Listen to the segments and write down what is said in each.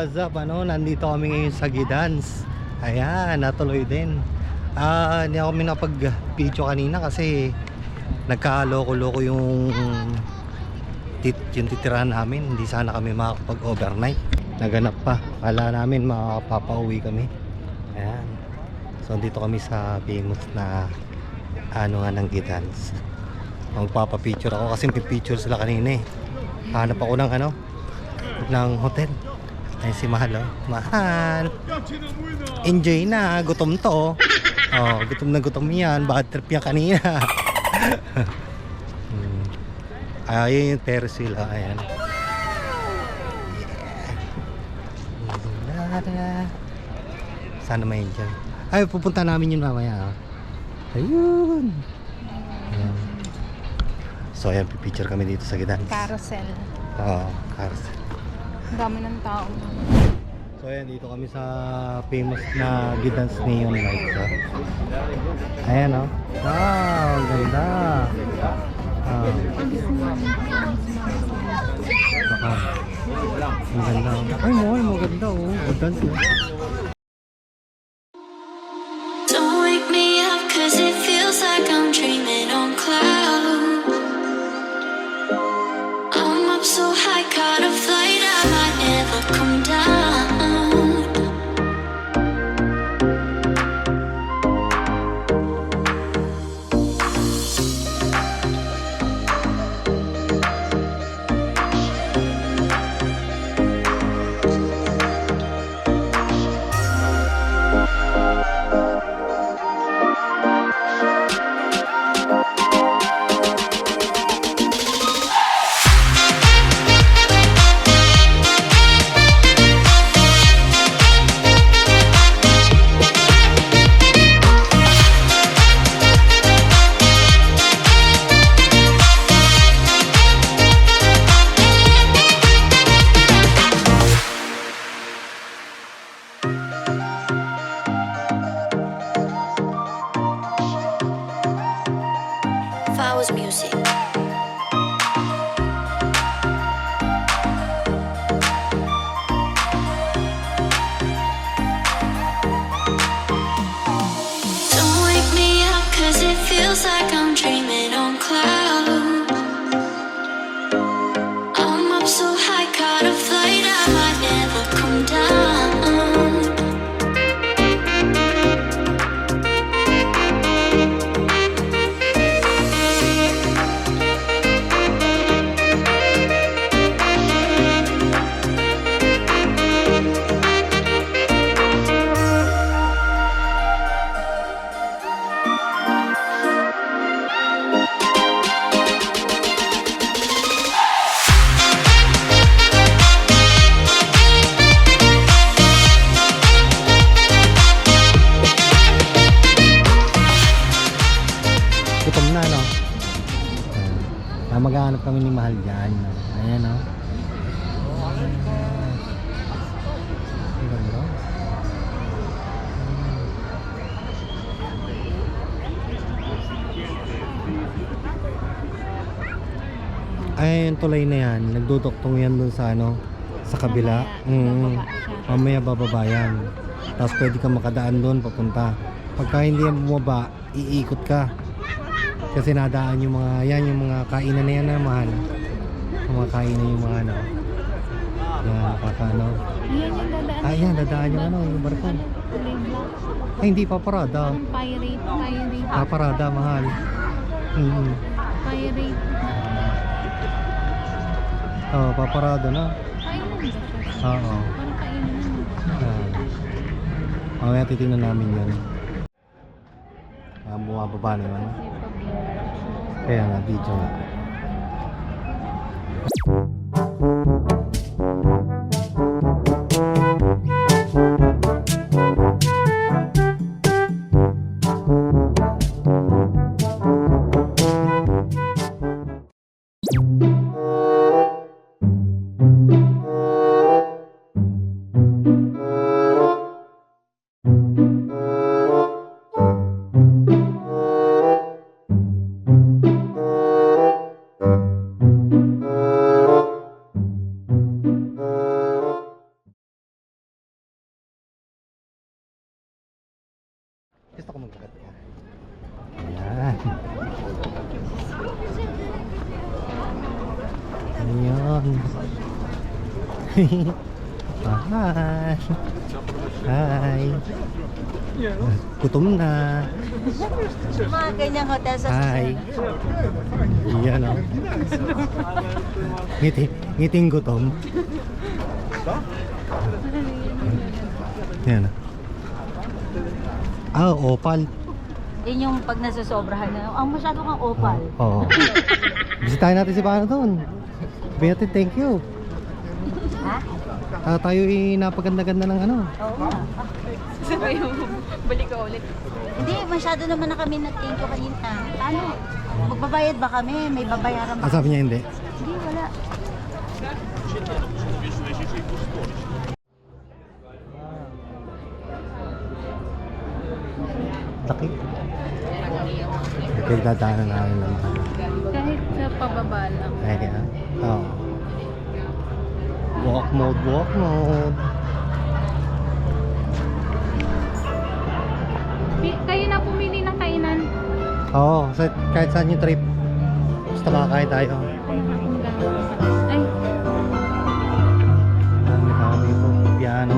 what's up? Nandito kami ngayon sa Gidans. Ayan, natuloy din. Hindi ako minapag-video kanina kasi nagkaloko-loko yung titirahan namin. Hindi sana kami makakapag-overnight. Naganap pa. Kala namin makapapauwi kami. Ayan. So, dito kami sa famous na ng Gidans. Magpapapicture ako kasi may picture sila kanina eh. Hanap ako ng hotel. Ay si Mahal, oh. Mahal. Enjoy na, gutom to. Oh, gutom na gutom yan. Bad trip yan kanina. Ayun yung terrace sila. Ayan. Yeah. Sana may enjoy. Ay, pupunta namin yun mamaya. Ayun. Ayan. So, ayan, pipicture kami dito sa Gidans. Carousel. Oo, carousel. Ang dami ng tao. So ayan, dito kami sa famous na Gidans Neon Lights. Ayan o. Wow, ang ganda. Ang ganda. Ay mo, maganda o. Ganda o. Don't wake me up cause it feels like I'm dreaming on cloud. I'm up so high, caught a flight, I might never come down. Flowers music. Don't wake me up cause it feels like I'm dreaming on cloud. I'm up so high, caught a flight, I might never come down. Gutom na, no? Ayan. Maghahanap kami ni Mahal dyan. Ayan, no? Ang ganda. Ay, yung tulay na yan. Nagduduktong yan dun sa sa kabila. Mamaya bababa yan. Tapos pwede ka makadaan dun papunta. Pagka hindi yan bumaba, iikot ka. Kasi nadaan yung mga kainan na yan na Mahal. Yung mga kainan yung mga yan, Yan yung dadaan. Yan, dadaan yung barko. Kulay black. Ay, hindi paparada. Parang pirate. Paparada, Mahal. Pirate. Oo, paparada na. Kainan ba siya? Oo. Parang kainan. Mamaya titingnan namin yan. Bumababa na yun. Kaya nga, video nga. Ayan. Hi. Hi. Gutom na. Mga ganyang hotel sa Hi. Iyan o. Ngiting gutom. Yan. Ah, opal. Yun yung pag nasusobrahan na. Ang masyado kang opal. Oo. Bisitahin natin si Paano doon. Sabihin natin thank you. Ha? Tayo napaganda-ganda ng ano. Oo nga. Sabay mo, balik ka ulit. Hindi, masyado naman na kami nag-thank you kanina. Ano? Magbabayad ba kami? May babayaran ba? Ah, sabi niya hindi. Hindi, wala. Laki. Ito yung dadaanan namin ng mahal. Kahit sa pababa lang. Ayan. Oo. Walk mode, walk mode. Kayo na pumili ng kainan. Oo, kahit saan yung trip. Basta makakain tayo. Ay, May tao dito. Piano.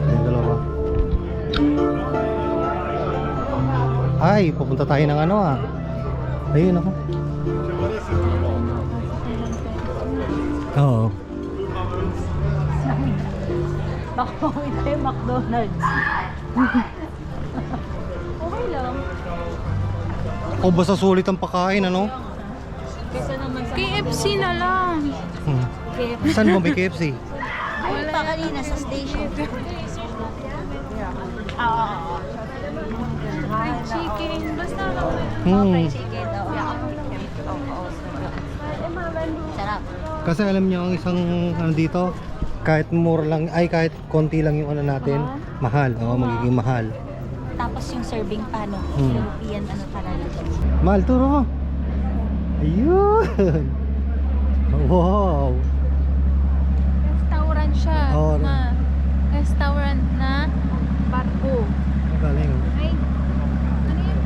Yung dalawa. Ay, pupunta tayo ng ano ah. Ayun ako. Oo. Baka mawin tayo McDonald's. Okay lang. O basta sulit ang pagkain ano? Kesa naman sa KFC na lang. KFC. Saan mo may KFC? Ayun pa kanina sa station. Oo. Fried chicken. Basta lang. Okay, chicken. Oo. Sarap. Kasi alam niyo ang isang ano dito, kahit mura lang, ay kahit konti lang yung ano natin, mahal. Oo, magiging mahal. Tapos yung serving paano? Hmm. European ano talaga. Mahal, turo mo. Ayun. Wow. Restaurant siya. Oo. Ma. Restaurant na barko. Galing. Ay, ano yun?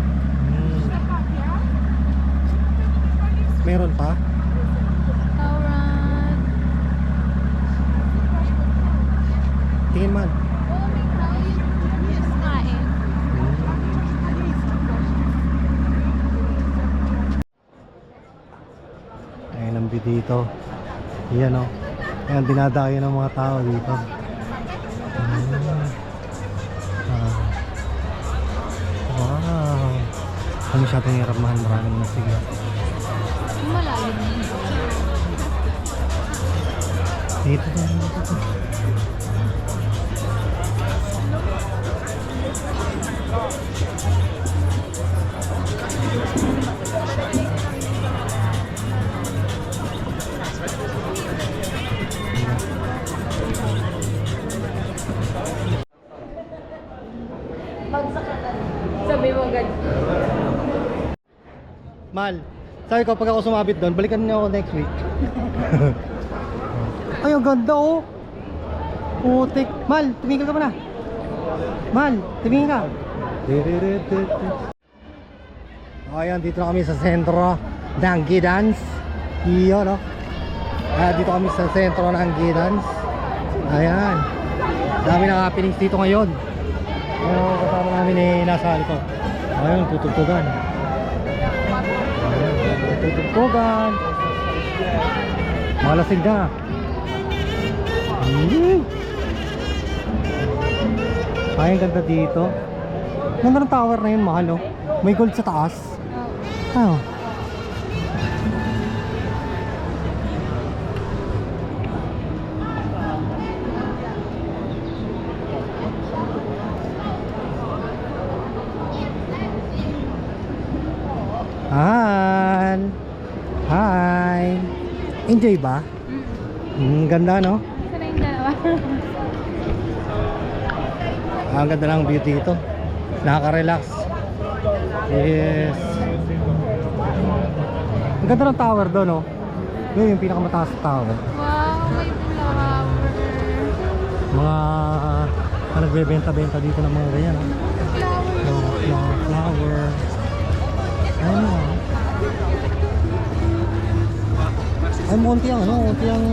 Meron pa? Restaurant. Tingin man. Oh, may tao yun. Just kain. Ayan ang view dito. Yan o. Ayan, dinadayo ng mga tao dito. Wow. Kung masyadong hirap mahal, maraming nasiga. Malayo na yun. Dito dito. Sabi mo agad. Mal, sabi ko pag ako sumabit doon, balikan niyo ako next week. Ay, ang ganda oh. Putik. Mal, tumigil ka muna. Mal, tumingin ka. Ayan, dito na kami sa sentro ng Gidans. Iyon, no? Dito kami sa sentro ng Gidans. Ayan. Dami ng happenings dito ngayon. Ayan, kasama namin nasa likod. Ayan, tutugtugan. Ayan, tutugtugan. Malasig na. Ay, ang ganda dito. Ganda ng tower na yun, mahal, oh. May gold sa taas. Oh. Hi. Enjoy ba? Ganda, no? Sana yung dalawa. Ang ganda ng view dito. Nakaka-relax. Yes. Ang ganda ng tower doon, no? Yun yung pinakamataas na tower. Wow, may flower. Mga nagbebenta-benta dito ng mga ganyan, no? Flower. Flower. Ayun, no? Ay, konti ang ano, konti ang...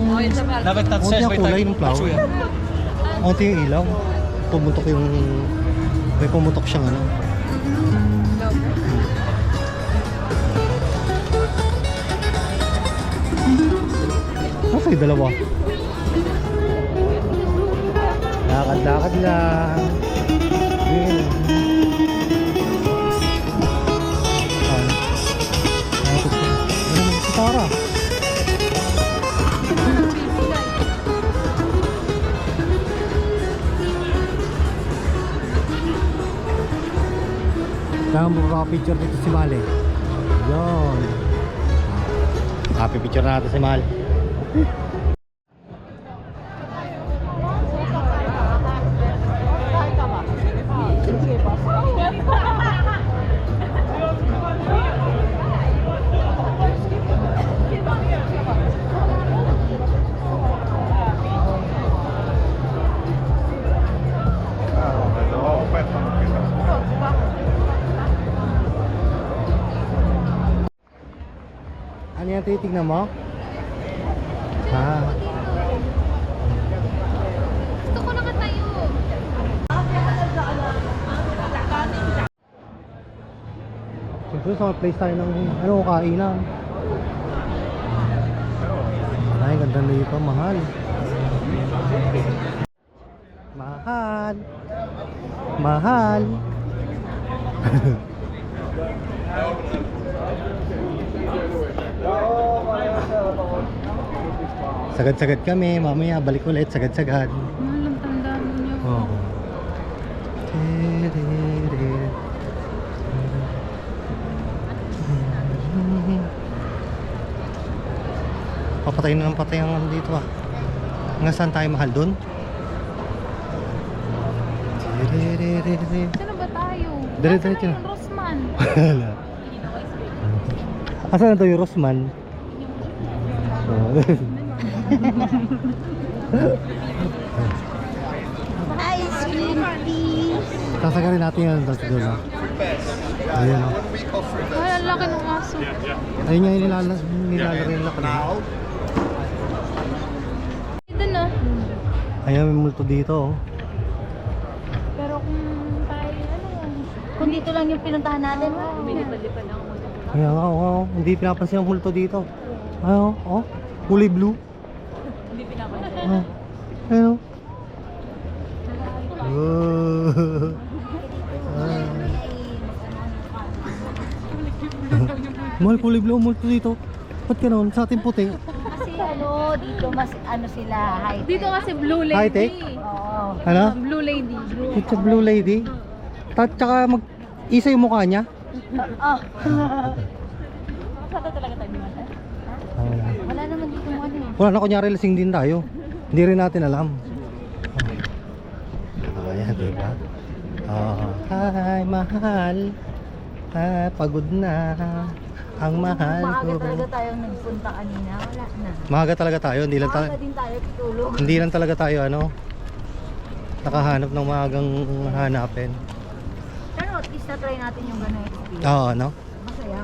Konti ang kulay ng flower. Konti yung ilaw. Pumutok yung... May pumutok siyang ano. Nasa yung dalawa? Lakad-lakad lang. Yun. Tara. Kaya magpapicture dito si Mali. Yun. Happy picture natin si Mali. Ano yan titignan mo? Ah. Gusto ko nakatayo. Siyempre sa place tayo ng ano, kainan. Ay, ganda nito, mahal. Mahal. Mahal. Sagad-sagad kami, mamaya balik ulit, sagad-sagad. Mahal ang tandaan niyo. Oo. Papatay na ng patay ang ano dito ah. Hanggang saan tayo mahal dun? Saan ba tayo? Dire-diretso na. Nasaan yung Rosman? Wala. Asan na to yung Rosman? Ice cream, please. Sasagarin natin yan doon ah. Ayun oh. Ay, ang laki ng aso. Ayun nga yung nilalagay nila kanina. Doon na. Ayun may multo dito oh. Pero kung tayo, ano? Kung dito lang yung pinuntahan natin. Minipalipan ako. Kaya nga oh, hindi pinapansin ang multo dito. Ayun oh, kulay blue. Hindi pinapansin. Oh. Ayun oh. Mahal kulay blue ang multo dito. Ba't ka naman? Sa ating puti. Kasi ano, dito mas ano sila, high tech. Dito kasi Blue Lady. High-tech? Oo. Ano? Blue Lady. It's a blue lady. Tsaka isa yung mukha niya. Oh. Wala. Wala naman dito mo ano eh. Wala na, kunyari lasing din tayo. Hindi rin natin alam. Ayan, diba? Oh, hi, mahal. Ah, pagod na. Ang mahal Maaga ko. talaga tayong nagpunta kanina. Wala na. Maaga talaga tayo. Hindi lang, Maaga din tayo tutulog. hindi lang talaga tayo ano, nakahanap ng maagang hanapin. Pero at least na-try natin yung gano'ng experience. Oo, ano? Masaya.